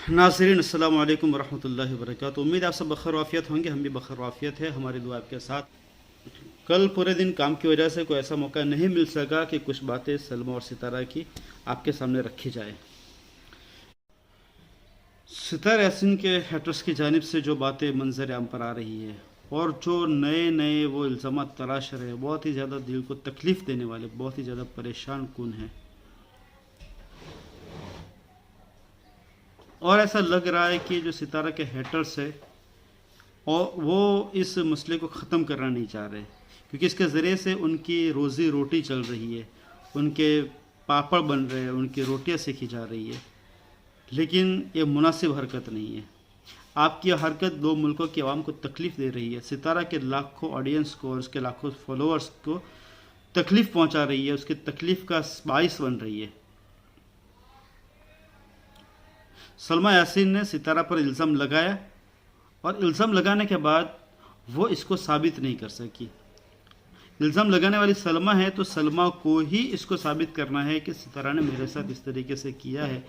नाज़रीन अस्सलाम वालेकुम वरहमतुल्लाहि वबरकातुहू। उम्मीद आप सब बखैर वाफ़ियत होंगे, हम भी बखैर वाफ़ियत है। हमारी दुआ आपके साथ। कल पूरे दिन काम की वजह से कोई ऐसा मौका नहीं मिल सका कि कुछ बातें सलमा और सितारा की आपके सामने रखी जाए। सितारा यासीन के हेटर्स की जानिब से जो बातें मंजर आम पर आ रही है और जो नए नए वो इल्ज़ाम तराश रहे, बहुत ही ज़्यादा दिल को तकलीफ़ देने वाले, बहुत ही ज़्यादा परेशान कुन है। और ऐसा लग रहा है कि जो सितारा के हेटर्स है और वो इस मसले को ख़त्म करना नहीं चाह रहे, क्योंकि इसके ज़रिए से उनकी रोज़ी रोटी चल रही है, उनके पापड़ बन रहे हैं, उनकी रोटियां सेकी जा रही है। लेकिन ये मुनासिब हरकत नहीं है। आपकी हरकत दो मुल्कों की आवाम को तकलीफ़ दे रही है। सितारा के लाखों ऑडियंस को और उसके लाखों फॉलोअर्स को तकलीफ़ पहुंचा रही है, उसकी तकलीफ़ का बाइस बन रही है। सलमा यासीन ने सितारा पर इल्ज़ाम लगाया और इल्ज़ाम लगाने के बाद वो इसको साबित नहीं कर सकी। इल्ज़ाम लगाने वाली सलमा है तो सलमा को ही इसको साबित करना है कि सितारा ने मेरे साथ इस तरीके से किया है,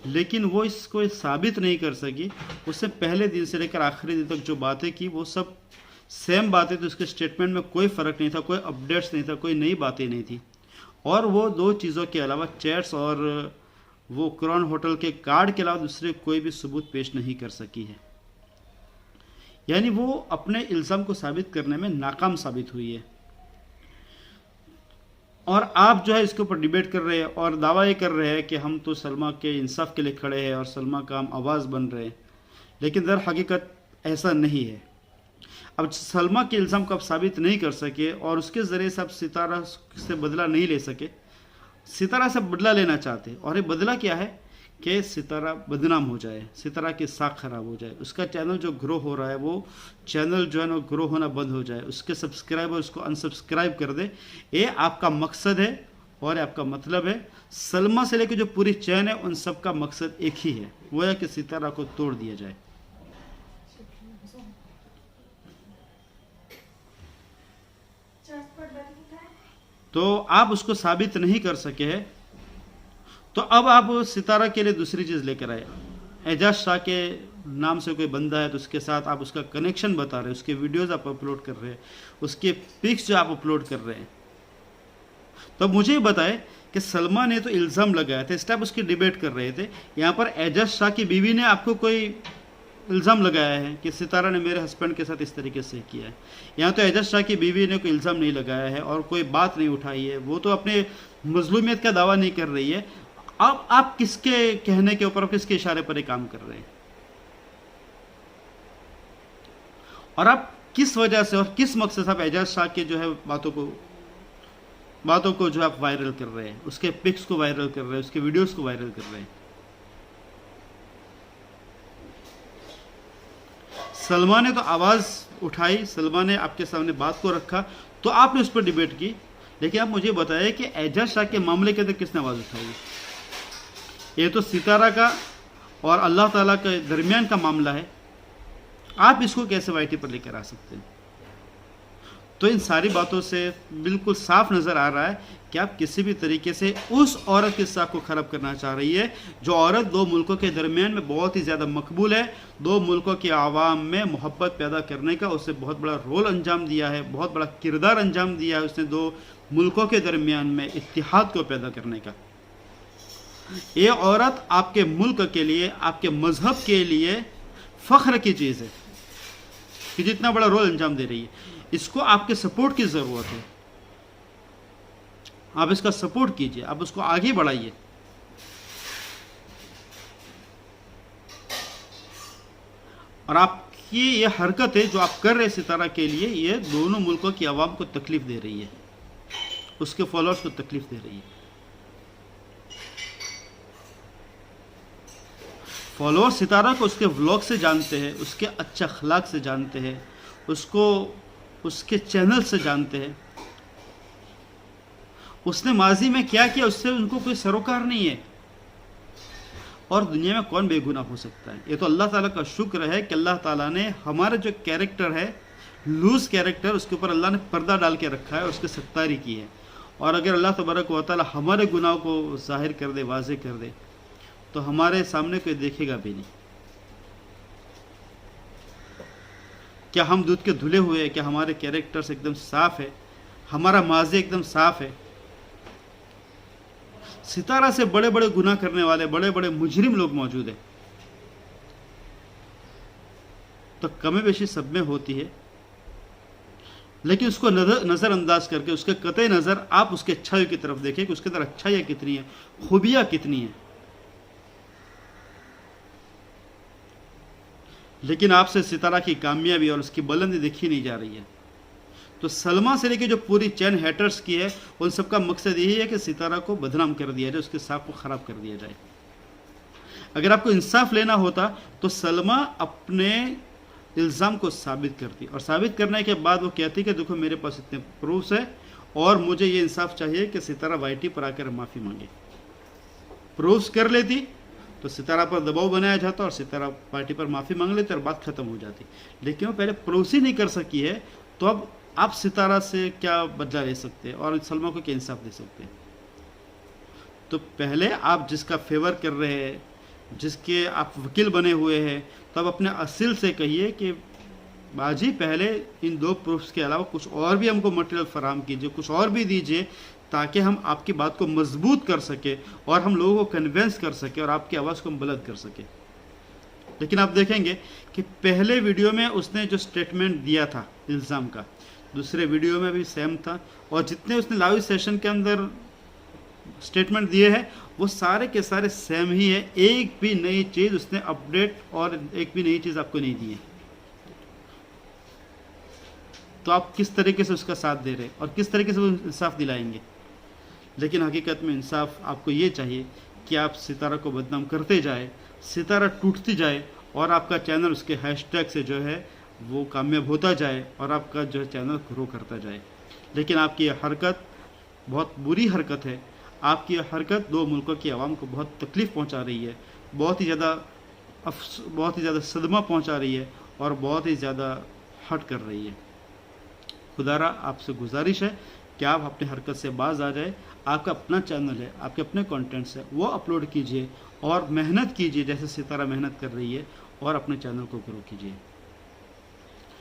लेकिन वो इसको साबित नहीं कर सकी। उससे पहले दिन से लेकर आखिरी दिन तक जो बातें की वो सब सेम बातें थी। उसके स्टेटमेंट में कोई फ़र्क नहीं था, कोई अपडेट्स नहीं था, कोई नई बातें नहीं थी। और वो दो चीज़ों के अलावा चैट्स और वो क्रॉन होटल के कार्ड के अलावा दूसरे कोई भी सबूत पेश नहीं कर सकी है। यानी वो अपने इल्ज़ाम को साबित करने में नाकाम साबित हुई है। और आप जो है इसके ऊपर डिबेट कर रहे हैं और दावा ये कर रहे हैं कि हम तो सलमा के इंसाफ के लिए खड़े हैं और सलमा का हम आवाज़ बन रहे हैं, लेकिन दर हकीकत ऐसा नहीं है। अब सलमा के इल्ज़ाम को आप साबित नहीं कर सके और उसके ज़रिए से आप सितारा से बदला नहीं ले सके। सितारा से बदला लेना चाहते हैं और ये बदला क्या है कि सितारा बदनाम हो जाए, सितारा की साख खराब हो जाए, उसका चैनल जो ग्रो हो रहा है वो चैनल जो है ना ग्रो होना बंद हो जाए, उसके सब्सक्राइबर उसको अनसब्सक्राइब कर दे। ये आपका मकसद है और आपका मतलब है। सलमा से लेकर जो पूरी चैन है उन सब का मकसद एक ही है, वो है कि सितारा को तोड़ दिया जाए। तो आप उसको साबित नहीं कर सके हैं, तो अब आप सितारा के लिए दूसरी चीज़ लेकर आए। एजाज शाह के नाम से कोई बंदा है तो उसके साथ आप उसका कनेक्शन बता रहे हैं, उसके वीडियोस आप अपलोड कर रहे हैं, उसके पिक्स जो आप अपलोड कर रहे हैं। तो मुझे बताएं कि सलमा ने तो इल्ज़ाम लगाया था, इस टाइप उसकी डिबेट कर रहे थे। यहाँ पर एजाज शाह की बीवी ने आपको कोई इल्ज़ाम लगाया है कि सितारा ने मेरे हस्बैंड के साथ इस तरीके से किया है। यहाँ तो एजाज शाह की बीवी ने कोई इल्ज़ाम नहीं लगाया है और कोई बात नहीं उठाई है, वो तो अपने मजलूमियत का दावा नहीं कर रही है। अब आप किसके कहने के ऊपर, किसके इशारे पर ये काम कर रहे हैं और आप किस वजह से और किस मकसद से आप एजाज शाह के जो है बातों को जो आप वायरल कर रहे हैं, उसके पिक्स को वायरल कर रहे हैं, उसके वीडियोस को वायरल कर रहे हैं। सलमा ने तो आवाज़ उठाई, सलमा ने आपके सामने बात को रखा तो आपने उस पर डिबेट की, लेकिन आप मुझे बताइए कि एजाज शाह के मामले के अंदर किसने आवाज़ उठाई? ये तो सितारा का और अल्लाह ताला के दरमियान का मामला है। आप इसको कैसे वाईटी पर लेकर आ सकते हैं? तो इन सारी बातों से बिल्कुल साफ नज़र आ रहा है कि आप किसी भी तरीके से उस औरत के साथ को ख़राब करना चाह रही है, जो औरत दो मुल्कों के दरमियान में बहुत ही ज़्यादा मकबूल है, दो मुल्कों की आवाम में मोहब्बत पैदा करने का उसने बहुत बड़ा रोल अंजाम दिया है, बहुत बड़ा किरदार अंजाम दिया है उसने दो मुल्कों के दरमियान में इत्तिहाद को पैदा करने का। ये औरत आपके मुल्क के लिए, आपके मजहब के लिए फ़ख्र की चीज़ है कि जितना बड़ा रोल अंजाम दे रही है। इसको आपके सपोर्ट की ज़रूरत है, आप इसका सपोर्ट कीजिए, आप उसको आगे बढ़ाइए। और आपकी ये हरकत है जो आप कर रहे हैं सितारा के लिए, ये दोनों मुल्कों की आवाम को तकलीफ़ दे रही है, उसके फॉलोअर्स को तकलीफ़ दे रही है। फॉलोअर सितारा को उसके व्लॉग से जानते हैं, उसके अच्छे अखलाक से जानते हैं, उसको उसके चैनल से जानते हैं। उसने माजी में क्या किया उससे उनको कोई सरोकार नहीं है। और दुनिया में कौन बेगुनाह हो सकता है? ये तो अल्लाह ताला का शुक्र है कि अल्लाह ताला ने हमारा जो कैरेक्टर है, लूज कैरेक्टर, उसके ऊपर अल्लाह ने पर्दा डाल के रखा है और उसकी सत्तारी की है। और अगर अल्लाह तबारक व तआला हमारे गुनाह को जाहिर कर दे, वाज़ेह कर दे, तो हमारे सामने कोई देखेगा भी नहीं। क्या हम दूध के धुले हुए हैं? क्या हमारे कैरेक्टर्स एकदम साफ है? हमारा माजी एकदम साफ है? सितारा से बड़े बड़े गुनाह करने वाले बड़े बड़े मुजरिम लोग मौजूद हैं। तो कमी बेशी सब में होती है, लेकिन उसको नजरअंदाज करके उसके कतई नजर आप उसके अच्छाई की तरफ देखें कि उसके अंदर अच्छाइयां कितनी है, खूबियां कितनी है। लेकिन आपसे सितारा की कामयाबी और उसकी बुलंदी देखी नहीं जा रही है। तो सलमा से लेकर जो पूरी चैन हैटर्स की है, उन सबका मकसद यही है कि सितारा को बदनाम कर दिया जाए, उसके साफ को खराब कर दिया जाए। अगर आपको इंसाफ लेना होता तो सलमा अपने इल्ज़ाम को साबित करती, और साबित करने के बाद वो कहती कि देखो मेरे पास इतने प्रूफ्स है और मुझे ये इंसाफ चाहिए कि सितारा वाईटी पर आकर माफ़ी मांगे। प्रूफ्स कर लेती तो सितारा पर दबाव बनाया जाता और सितारा पार्टी पर माफ़ी मांग लेते और बात खत्म हो जाती। लेकिन वो पहले प्रूफ्स ही नहीं कर सकी है, तो अब आप सितारा से क्या बदला ले सकते हैं और सलमा को क्या इंसाफ दे सकते हैं? तो पहले आप जिसका फेवर कर रहे हैं, जिसके आप वकील बने हुए हैं, तो आप अपने असील से कहिए कि बाजी पहले इन 2 प्रूफ्स के अलावा कुछ और भी हमको मटेरियल फराहम कीजिए, कुछ और भी दीजिए, ताकि हम आपकी बात को मजबूत कर सके और हम लोगों को कन्विंस कर सके और आपकी आवाज़ को हम बुलंद कर सके। लेकिन आप देखेंगे कि पहले वीडियो में उसने जो स्टेटमेंट दिया था इल्ज़ाम का, दूसरे वीडियो में भी सेम था, और जितने उसने लाइव सेशन के अंदर स्टेटमेंट दिए हैं वो सारे के सारे सेम ही है। एक भी नई चीज़ उसने अपडेट और एक भी नई चीज़ आपको नहीं दी है। तो आप किस तरीके से उसका साथ दे रहे हैं और किस तरीके से वो इंसाफ दिलाएंगे? लेकिन हकीकत में इंसाफ आपको ये चाहिए कि आप सितारा को बदनाम करते जाए, सितारा टूटती जाए और आपका चैनल उसके हैशटैग से जो है वो कामयाब होता जाए और आपका जो है चैनल ग्रो करता जाए। लेकिन आपकी ये हरकत बहुत बुरी हरकत है। आपकी ये हरकत 2 मुल्कों की आवाम को बहुत तकलीफ़ पहुंचा रही है, बहुत ही ज़्यादा सदमा पहुंचा रही है और बहुत ही ज़्यादा हर्ट कर रही है। खुदारा आपसे गुजारिश है कि आप अपनी हरकत से बाज आ जाए। आपका अपना चैनल है, आपके अपने कंटेंट्स है, वो अपलोड कीजिए और मेहनत कीजिए जैसे सितारा मेहनत कर रही है, और अपने चैनल को ग्रो कीजिए।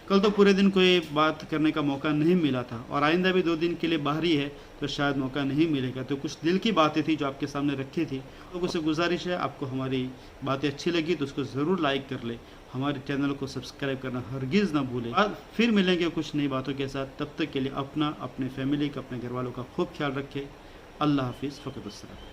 कल तो पूरे दिन कोई बात करने का मौका नहीं मिला था और आइंदा भी 2 दिन के लिए बाहर ही है, तो शायद मौका नहीं मिलेगा। तो कुछ दिल की बातें थी जो आपके सामने रखी थी। लोगों से गुजारिश है, आपको हमारी बातें अच्छी लगी तो उसको ज़रूर लाइक कर ले, हमारे चैनल को सब्सक्राइब करना हरगिज़ ना भूलें। फिर मिलेंगे कुछ नई बातों के साथ। तब तक के लिए अपना, अपने फैमिली का, अपने घर वालों का खूब ख्याल रखें। अल्लाह हाफिज़। फ़कत अस्सलाम।